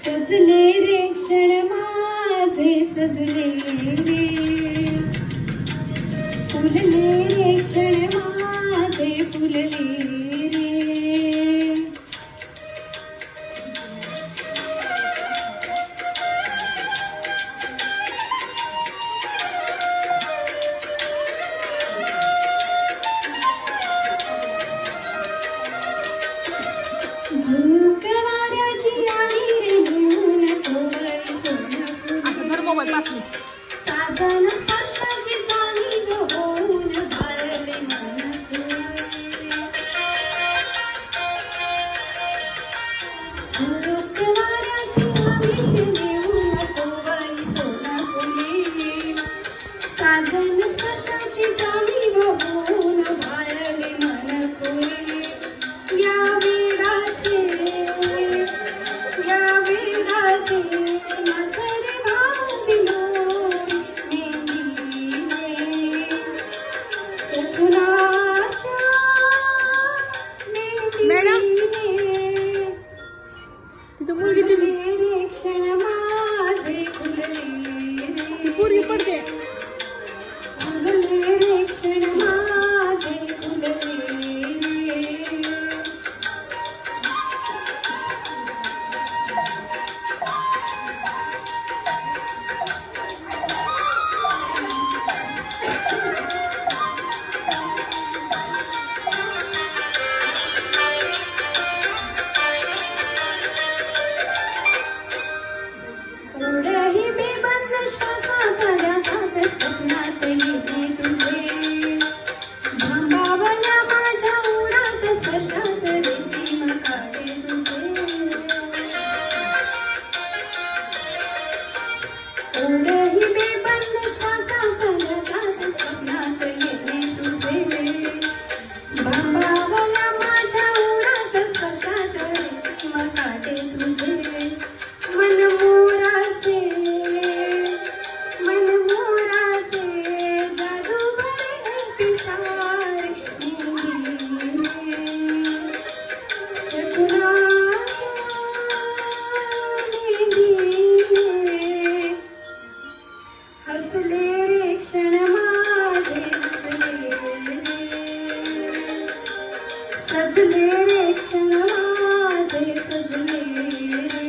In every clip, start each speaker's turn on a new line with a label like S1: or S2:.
S1: सजले रे क्षण माझे सजले रे फुलले रे क्षण माझे फुलले रे झुक वाऱ्याची आली रे घेऊन तोवरी सोनं साजन स्पर्शाची जाणीव होऊन भारले मन झुक वाऱ्याची आली रे घेऊन तोवरी सोनं फुले साजन स्पर्शाची जाणीव होऊन भारले मन खोले या वेळाचे माझे भाव बिलोरी मेंदीने शकुनाच्या मेंदीने
S2: तिथं मुलगी ती
S1: रे क्षण माझे फुलले रे
S2: पूर्वी पडते
S1: फुलले रे क्षण माझे फुलले रे ओढही बेबंद श्वासात ध्यासात स्वप्नात येते तुझे भांबावल्या माझ्या उरात स्पर्शात रेशीम काढे तुझे ओढही बेबंद श्वासात ध्यासात स्वप्नात येते तुझे भांबावल्या माझ्या उरात स्पर्शात रेशीम काढे तुझे मन मोराचे जादू भरे सारे मेंदीने शकुनाच्या मेंदीने हसले रे क्षण माझे हसले रे सजले रे क्षण माझे सजले रे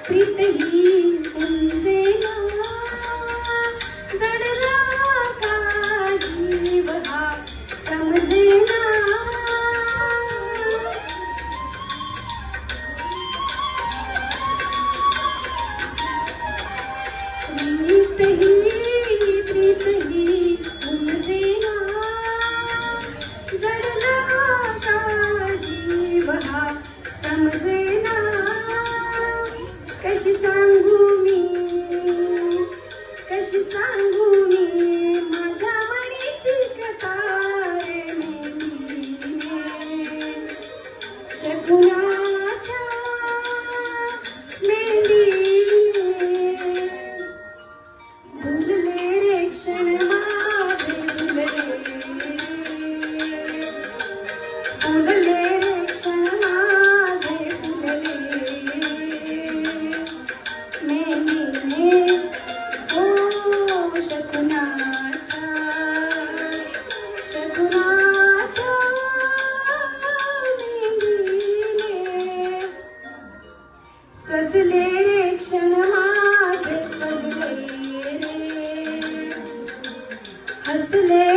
S1: प्रीतही उंचेला जडला का जीव हा समजेना प्रीतही उंचेला जडला का जीव हा समजेना कशी सांगू मी माझ्या मनीची कथा रे मेंदीने शकुनाच्या मेंदीने फुलले रे क्षण माझे फुलले रे क्षण माझे फुलले मेंदीने ओ शकुनाच्या मेंदीने सजले रे क्षण माझे सजले रे हसले